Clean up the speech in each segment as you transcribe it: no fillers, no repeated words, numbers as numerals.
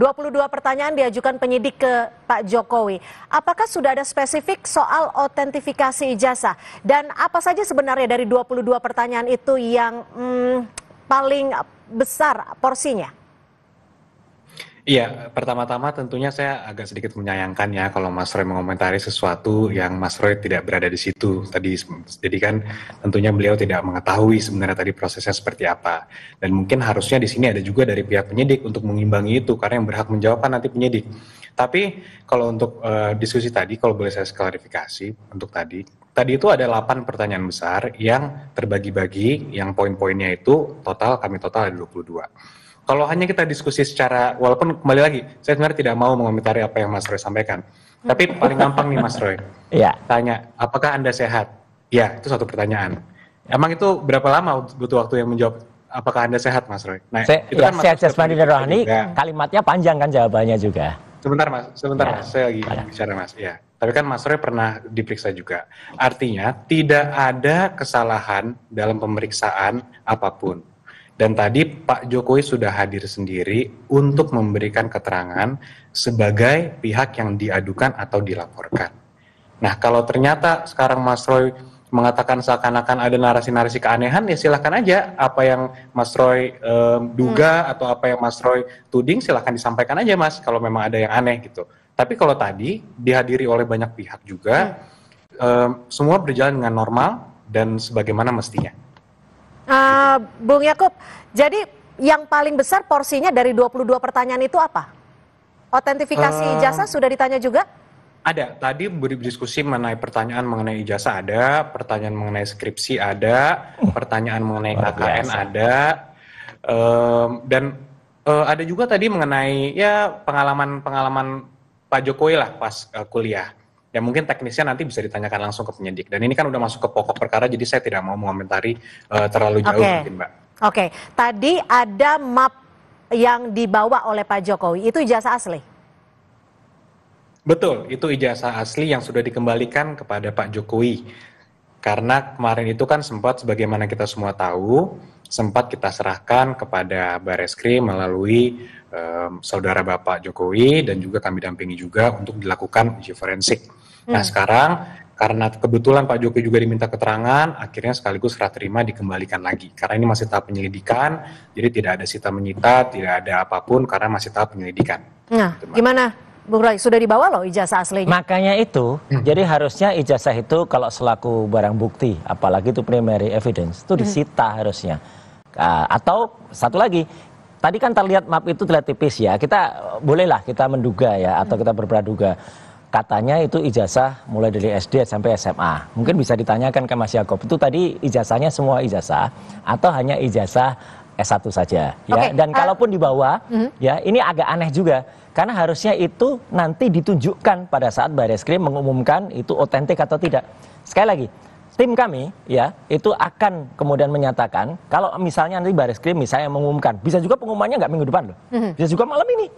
22 pertanyaan diajukan penyidik ke Pak Jokowi. Apakah sudah ada spesifik soal otentifikasi ijazah? Dan apa saja sebenarnya dari 22 pertanyaan itu yang paling besar porsinya? Iya, pertama-tama tentunya saya agak sedikit menyayangkan ya kalau Mas Roy mengomentari sesuatu yang Mas Roy tidak berada di situ tadi. Jadi kan tentunya beliau tidak mengetahui sebenarnya tadi prosesnya seperti apa. Dan mungkin harusnya di sini ada juga dari pihak penyidik untuk mengimbangi itu, karena yang berhak menjawab kan nanti penyidik. Tapi kalau untuk diskusi tadi, kalau boleh saya klarifikasi untuk tadi itu ada 8 pertanyaan besar yang terbagi-bagi, yang poin-poinnya itu kami total ada 22. Kalau hanya kita diskusi secara, walaupun kembali lagi, saya sebenarnya tidak mau mengomentari apa yang Mas Roy sampaikan. Tapi paling gampang nih Mas Roy, tanya, apakah Anda sehat? Ya, itu satu pertanyaan. Emang itu berapa lama butuh waktu yang menjawab, apakah Anda sehat Mas Roy? Nah, itu kan sehat jasmani dan rohani, kalimatnya panjang kan jawabannya juga. Sebentar Mas, saya lagi bicara Mas. Ya. Tapi kan Mas Roy pernah diperiksa juga. Artinya tidak ada kesalahan dalam pemeriksaan apapun. Dan tadi Pak Jokowi sudah hadir sendiri untuk memberikan keterangan sebagai pihak yang diadukan atau dilaporkan. Nah, kalau ternyata sekarang Mas Roy mengatakan seakan-akan ada narasi-narasi keanehan, ya silahkan aja apa yang Mas Roy duga atau apa yang Mas Roy tuding, silahkan disampaikan aja Mas, kalau memang ada yang aneh gitu. Tapi kalau tadi dihadiri oleh banyak pihak juga, semua berjalan dengan normal dan sebagaimana mestinya. Bung Yakub, jadi yang paling besar porsinya dari 22 pertanyaan itu apa? Otentifikasi ijazah sudah ditanya juga? Ada, tadi berdiskusi mengenai pertanyaan mengenai ijazah ada, pertanyaan mengenai skripsi ada, pertanyaan mengenai KKN ada, dan ada juga tadi mengenai ya pengalaman Pak Jokowi lah pas kuliah. Ya mungkin teknisnya nanti bisa ditanyakan langsung ke penyidik. Dan ini kan udah masuk ke pokok perkara, jadi saya tidak mau mengomentari terlalu jauh mungkin Mbak. Oke, tadi ada map yang dibawa oleh Pak Jokowi, itu ijazah asli? Betul, itu ijazah asli yang sudah dikembalikan kepada Pak Jokowi. Karena kemarin itu kan sempat, sebagaimana kita semua tahu, sempat kita serahkan kepada Bareskrim melalui saudara Bapak Jokowi, dan juga kami dampingi juga untuk dilakukan uji forensik. Nah sekarang karena kebetulan Pak Jokowi juga diminta keterangan, akhirnya sekaligus serah terima dikembalikan lagi. Karena ini masih tahap penyelidikan, jadi tidak ada sita menyita, tidak ada apapun karena masih tahap penyelidikan. Nah, gimana Bung Roy, sudah dibawa loh ijazah aslinya? Makanya itu, jadi harusnya ijazah itu kalau selaku barang bukti, apalagi itu primary evidence, itu disita harusnya. Atau satu lagi, tadi kan terlihat map itu terlihat tipis ya, kita bolehlah kita menduga ya, atau kita berpraduga. Katanya itu ijazah mulai dari SD sampai SMA. Mungkin bisa ditanyakan ke Mas Yakob, itu tadi ijazahnya semua ijazah atau hanya ijazah S1 saja ya. Dan kalaupun dibawa ya ini agak aneh juga karena harusnya itu nanti ditunjukkan pada saat Bareskrim mengumumkan itu otentik atau tidak. Sekali lagi, tim kami ya itu akan kemudian menyatakan kalau misalnya nanti Bareskrim misalnya mengumumkan, bisa juga pengumumannya nggak minggu depan loh, bisa juga malam ini.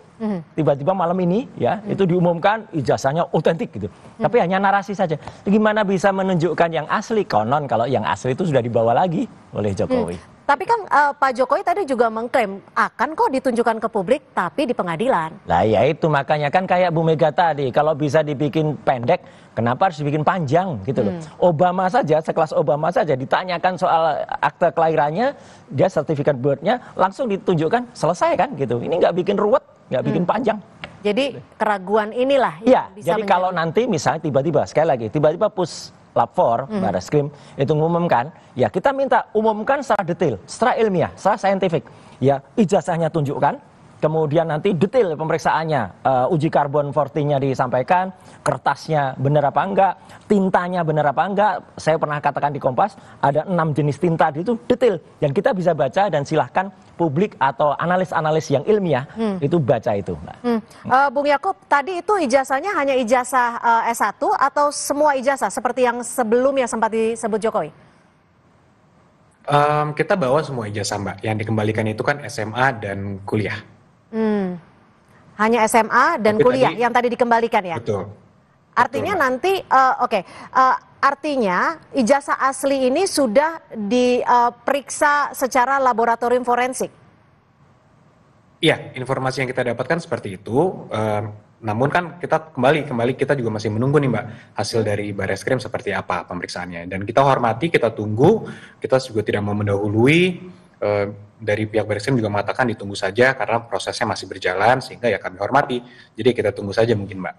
Tiba-tiba malam ini ya itu diumumkan ijazahnya otentik gitu. Tapi hanya narasi saja. Gimana bisa menunjukkan yang asli? Konon kalau yang asli itu sudah dibawa lagi oleh Jokowi. Tapi kan Pak Jokowi tadi juga mengklaim akan kok ditunjukkan ke publik tapi di pengadilan. Lah ya itu makanya kan kayak Bu Mega tadi, kalau bisa dibikin pendek, kenapa harus dibikin panjang gitu loh. Obama saja, sekelas Obama saja ditanyakan soal akte kelahirannya, dia sertifikat birth-nya langsung ditunjukkan, selesai kan gitu. Ini nggak bikin ruwet, nggak bikin panjang. Jadi keraguan inilah yang bisa jadi kalau nanti misalnya tiba-tiba, sekali lagi, tiba-tiba Lab 4, Bareskrim, itu mengumumkan, ya kita minta umumkan secara detail, secara ilmiah, secara saintifik. Ya, ijazahnya tunjukkan, kemudian nanti detail pemeriksaannya, uji karbon 40-nya disampaikan, kertasnya benar apa enggak, tintanya benar apa enggak. Saya pernah katakan di Kompas, ada 6 jenis tinta itu detail, dan kita bisa baca dan silahkan publik atau analis-analis yang ilmiah itu baca itu. Bung Yakub, tadi itu ijazahnya hanya ijazah S1 atau semua ijazah seperti yang sebelumnya sempat disebut Jokowi? Kita bawa semua ijazah Mbak, yang dikembalikan itu kan SMA dan kuliah. Hanya SMA dan kuliah yang tadi dikembalikan ya? Betul. Artinya nanti, artinya ijazah asli ini sudah diperiksa secara laboratorium forensik? Iya, informasi yang kita dapatkan seperti itu. Namun kan kita kembali kita juga masih menunggu nih Mbak hasil dari Barreskrim seperti apa pemeriksaannya. Dan kita hormati, kita tunggu. Kita juga tidak mau mendahului. Dari pihak Barreskrim juga mengatakan ditunggu saja karena prosesnya masih berjalan, sehingga ya kami hormati. Jadi kita tunggu saja mungkin Mbak.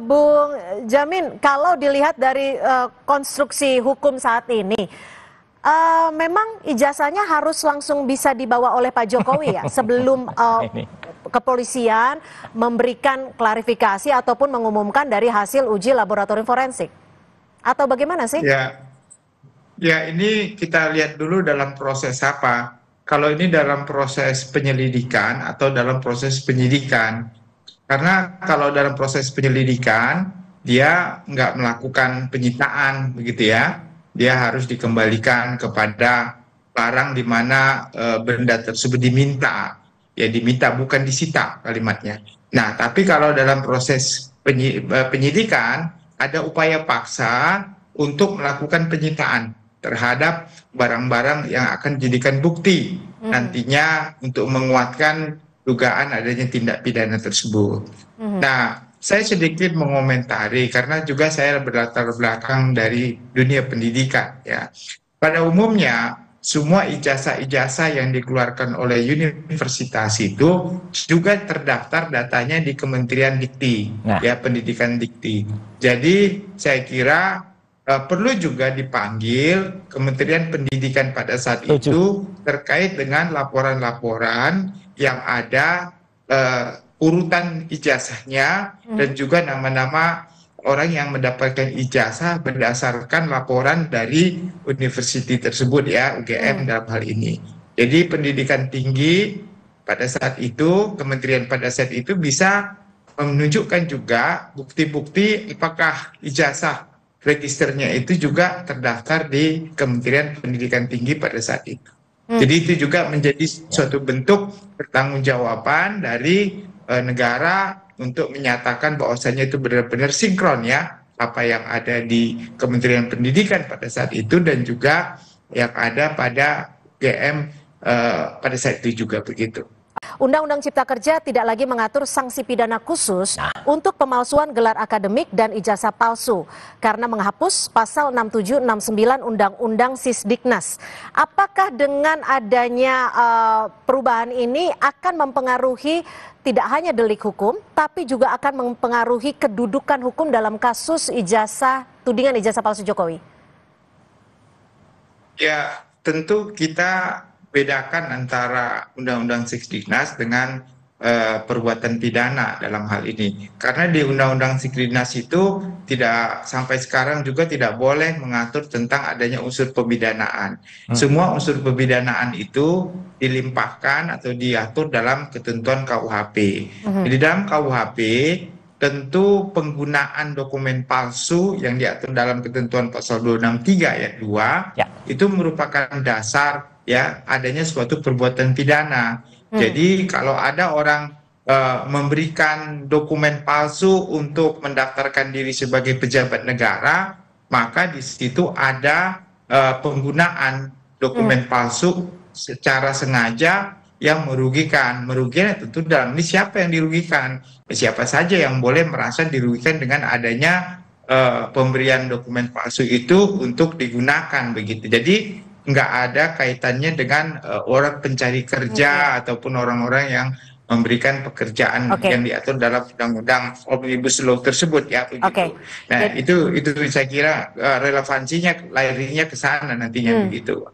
Bung Jamin, kalau dilihat dari konstruksi hukum saat ini, memang ijazahnya harus langsung bisa dibawa oleh Pak Jokowi ya sebelum kepolisian memberikan klarifikasi ataupun mengumumkan dari hasil uji laboratorium forensik, atau bagaimana sih? Ya, ini kita lihat dulu dalam proses apa. Kalau ini dalam proses penyelidikan atau dalam proses penyidikan. Karena kalau dalam proses penyelidikan, dia nggak melakukan penyitaan, begitu ya. Dia harus dikembalikan kepada barang di mana benda tersebut diminta. Ya, diminta bukan disita kalimatnya. Nah, tapi kalau dalam proses penyidikan, ada upaya paksa untuk melakukan penyitaan terhadap barang-barang yang akan dijadikan bukti nantinya untuk menguatkan dugaan adanya tindak pidana tersebut. Nah, saya sedikit mengomentari karena juga saya berlatar belakang dari dunia pendidikan ya. Pada umumnya semua ijazah-ijazah yang dikeluarkan oleh universitas itu juga terdaftar datanya di Kementerian Dikti, ya Pendidikan Dikti. Jadi saya kira perlu juga dipanggil Kementerian Pendidikan pada saat itu terkait dengan laporan-laporan yang ada urutan ijazahnya dan juga nama-nama orang yang mendapatkan ijazah berdasarkan laporan dari universitas tersebut ya, UGM dalam hal ini. Jadi pendidikan tinggi pada saat itu, kementerian pada saat itu bisa menunjukkan juga bukti-bukti apakah ijazah registernya itu juga terdaftar di Kementerian Pendidikan Tinggi pada saat itu. Jadi itu juga menjadi suatu bentuk pertanggungjawaban dari negara untuk menyatakan bahwasanya itu benar-benar sinkron ya apa yang ada di Kementerian Pendidikan pada saat itu dan juga yang ada pada UGM pada saat itu juga begitu. Undang-Undang Cipta Kerja tidak lagi mengatur sanksi pidana khusus untuk pemalsuan gelar akademik dan ijazah palsu karena menghapus pasal 67, 69 Undang-Undang Sisdiknas. Apakah dengan adanya perubahan ini akan mempengaruhi tidak hanya delik hukum, tapi juga akan mempengaruhi kedudukan hukum dalam kasus tudingan ijazah palsu Jokowi? Ya, tentu kita bedakan antara Undang-Undang Sisdiknas dengan perbuatan pidana dalam hal ini. Karena di Undang-Undang Sisdiknas itu tidak sampai sekarang juga tidak boleh mengatur tentang adanya unsur pemidanaan. Semua unsur pemidanaan itu dilimpahkan atau diatur dalam ketentuan KUHP. Di dalam KUHP tentu penggunaan dokumen palsu yang diatur dalam ketentuan pasal 263 ayat 2 itu merupakan dasar ya adanya suatu perbuatan pidana. Jadi kalau ada orang memberikan dokumen palsu untuk mendaftarkan diri sebagai pejabat negara, maka di situ ada penggunaan dokumen palsu secara sengaja yang merugikan. Merugikan tentu dalam ini siapa yang dirugikan? Siapa saja yang boleh merasa dirugikan dengan adanya pemberian dokumen palsu itu untuk digunakan begitu. Jadi nggak ada kaitannya dengan orang pencari kerja ataupun orang-orang yang memberikan pekerjaan yang diatur dalam undang-undang Omnibus Law tersebut ya begitu. Nah, itu saya kira relevansinya lahirnya ke sana nantinya begitu.